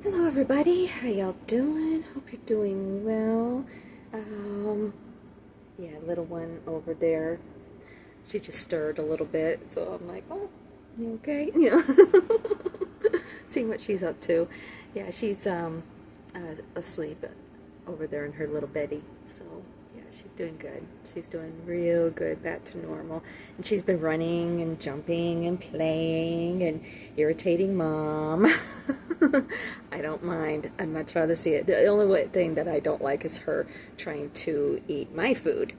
Hello everybody, how y'all doing? Hope you're doing well. Yeah, little one over there, she just stirred a little bit, so I'm like, oh, you okay? Yeah. Seeing what she's up to. Yeah, she's asleep over there in her little beddy, so yeah, she's doing good. She's doing real good, back to normal. And she's been running and jumping and playing and irritating mom. I don't mind. I'd much rather see it. The only thing that I don't like is her trying to eat my food.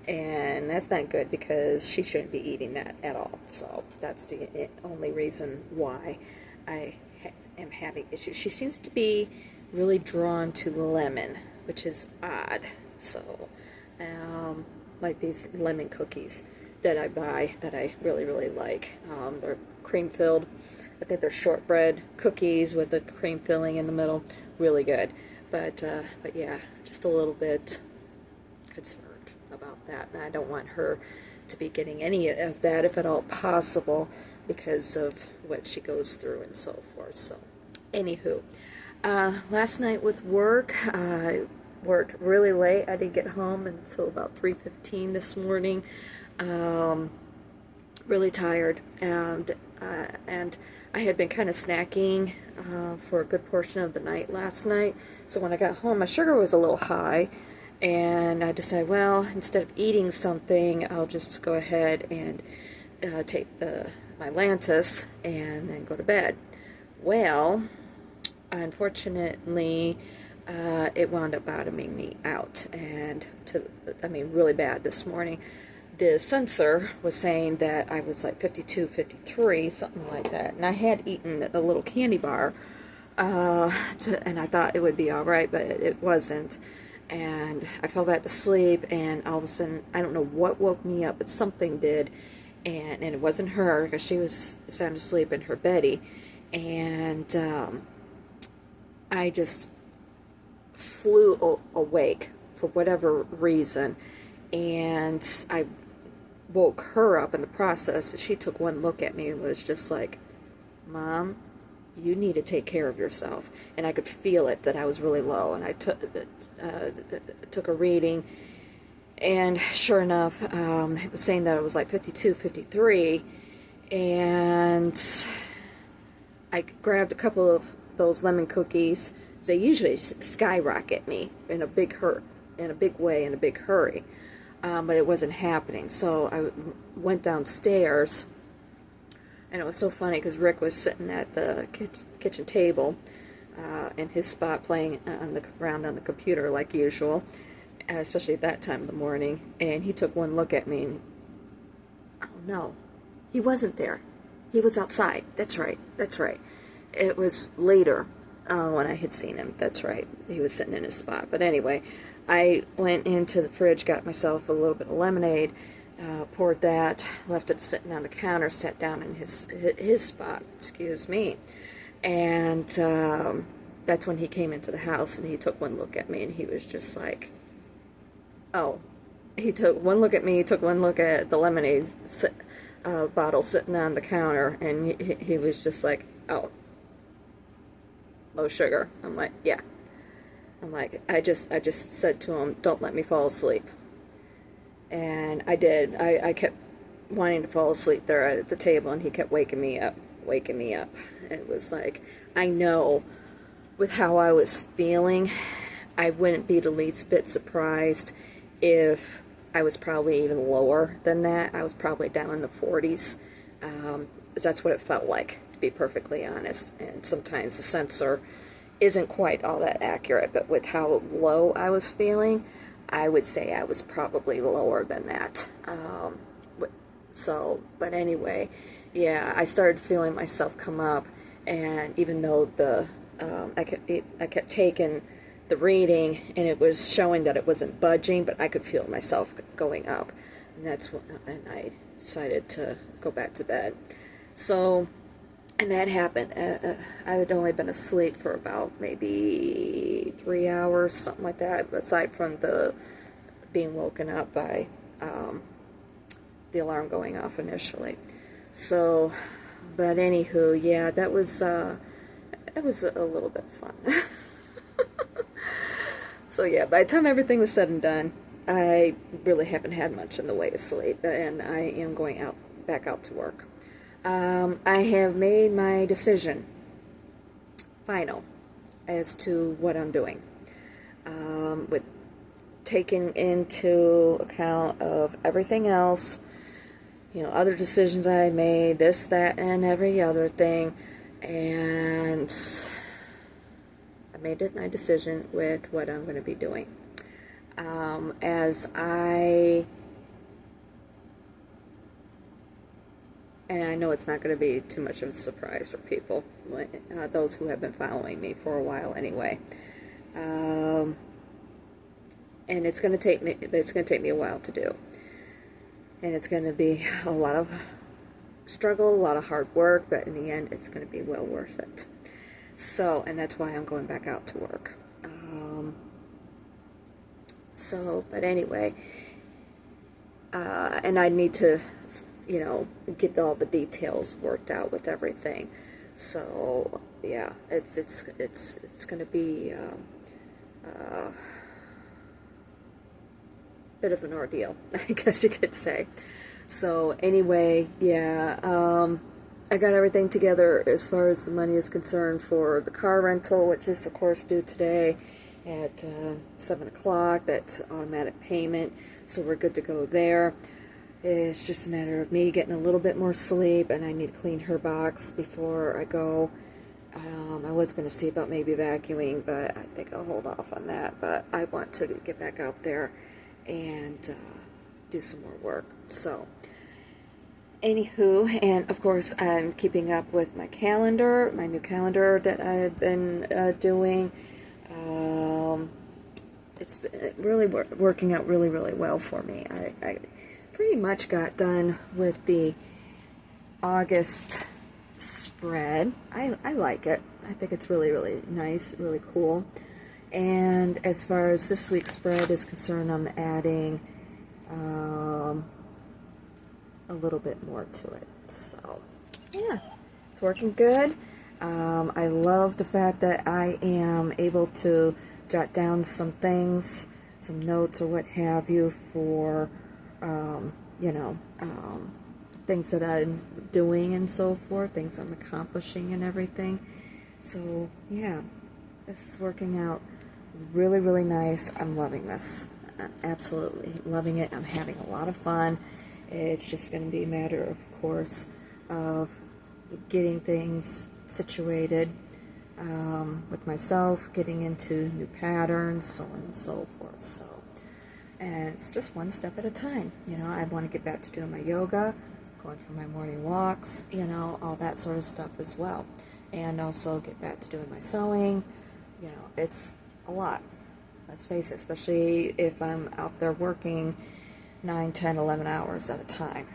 And that's not good because she shouldn't be eating that at all. So that's the only reason why I am having issues. She seems to be really drawn to lemon, which is odd. So, like these lemon cookies that I buy that I really, really like. They're cream filled. I think they're shortbread cookies with the cream filling in the middle. Really good. But yeah, just a little bit concerned about that. And I don't want her to be getting any of that, if at all possible, because of what she goes through and so forth. So, anywho, last night with work, I worked really late. I didn't get home until about 3:15 this morning. Really tired, and I had been kind of snacking for a good portion of the night last night. So when I got home, my sugar was a little high, and I decided, well, instead of eating something, I'll just go ahead and take my Lantus and then go to bed. Well, unfortunately, it wound up bottoming me out, and really bad this morning. The sensor was saying that I was like 52, 53, something like that. And I had eaten a little candy bar, and I thought it would be all right, but it wasn't. And I fell back to sleep, and all of a sudden, I don't know what woke me up, but something did. And it wasn't her, because she was sound asleep in her beddy. And I just flew awake for whatever reason. And I woke her up in the process. She took one look at me and was just like, Mom, you need to take care of yourself. And I could feel it, that I was really low. And I took a reading, and sure enough, it was saying that it was like 52, 53. And I grabbed a couple of those lemon cookies. They usually skyrocket me in a big way, in a big hurry. But it wasn't happening. So I went downstairs, and it was so funny because Rick was sitting at the kitchen table in his spot, playing around on the computer like usual, especially at that time of the morning. And he took one look at me, and oh no, he wasn't there. He was outside. That's right. It was later when I had seen him. That's right. He was sitting in his spot. But anyway, I went into the fridge, got myself a little bit of lemonade, poured that, left it sitting on the counter, sat down in his spot, excuse me. And that's when he came into the house, and he took one look at me, and he was just like, oh. He took one look at me, he took one look at the lemonade bottle sitting on the counter, and he was just like, oh, low sugar. I'm like, yeah. I'm like, I just said to him, don't let me fall asleep. And I did. I kept wanting to fall asleep there at the table, and he kept waking me up. It was like, I know with how I was feeling, I wouldn't be the least bit surprised if I was probably even lower than that. I was probably down in the 40s. That's what it felt like, to be perfectly honest. And sometimes the sensor isn't quite all that accurate, but with how low I was feeling, I would say I was probably lower than that. But anyway, yeah, I started feeling myself come up, and even though I kept taking the reading, and it was showing that it wasn't budging, but I could feel myself going up, and and I decided to go back to bed. So. And that happened. I had only been asleep for about maybe 3 hours, something like that, aside from the being woken up by the alarm going off initially. So, but anywho, yeah, that was it was a little bit fun. So yeah, by the time everything was said and done, I really haven't had much in the way of sleep, and I am going back out to work. I have made my decision, final, as to what I'm doing. With taking into account of everything else, other decisions I made, this, that, and every other thing, and I made it my decision with what I'm going to be doing. And I know it's not going to be too much of a surprise for people, those who have been following me for a while anyway. And it's going to take me a while to do. And it's going to be a lot of struggle, a lot of hard work, but in the end, it's going to be well worth it. So, and that's why I'm going back out to work. But anyway, and I need to, get all the details worked out with everything. So, yeah, it's going to be a bit of an ordeal, I guess you could say. So anyway, yeah, I got everything together as far as the money is concerned for the car rental, which is of course due today at 7 o'clock. That's automatic payment, so we're good to go there. It's just a matter of me getting a little bit more sleep, and I need to clean her box before I go. I was going to see about maybe vacuuming, but I think I'll hold off on that. But I want to get back out there and do some more work. So, anywho, and of course I'm keeping up with my calendar, my new calendar that I've been doing. It's really working out really, really well for me. I pretty much got done with the August spread. I like it. I think it's really, really nice, really cool. And as far as this week's spread is concerned, I'm adding a little bit more to it. So, yeah, it's working good. I love the fact that I am able to jot down some things, some notes or what have you for, things that I'm doing and so forth, things I'm accomplishing and everything. So, yeah, this is working out really, really nice. I'm loving this. I'm absolutely loving it. I'm having a lot of fun. It's just going to be a matter, of course, of getting things situated with myself, getting into new patterns, so on and so forth. So, and it's just one step at a time. I want to get back to doing my yoga, going for my morning walks, all that sort of stuff as well. And also get back to doing my sewing. It's a lot. Let's face it, especially if I'm out there working 9, 10, 11 hours at a time.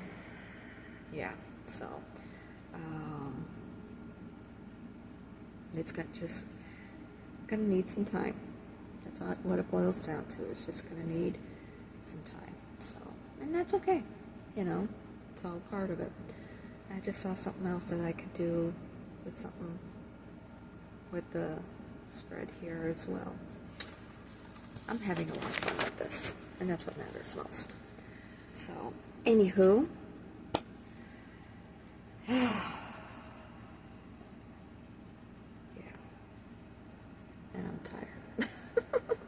Yeah, so it's gonna need some time. That's what it boils down to. It's just gonna need some time. So, and that's okay. It's all part of it. I just saw something else that I could do with the spread here as well. I'm having a lot of fun with this, and that's what matters most. So, anywho, yeah, and I'm tired.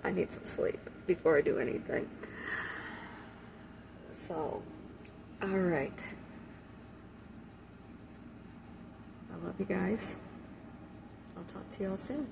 I need some sleep before I do anything. So, alright. I love you guys. I'll talk to y'all soon.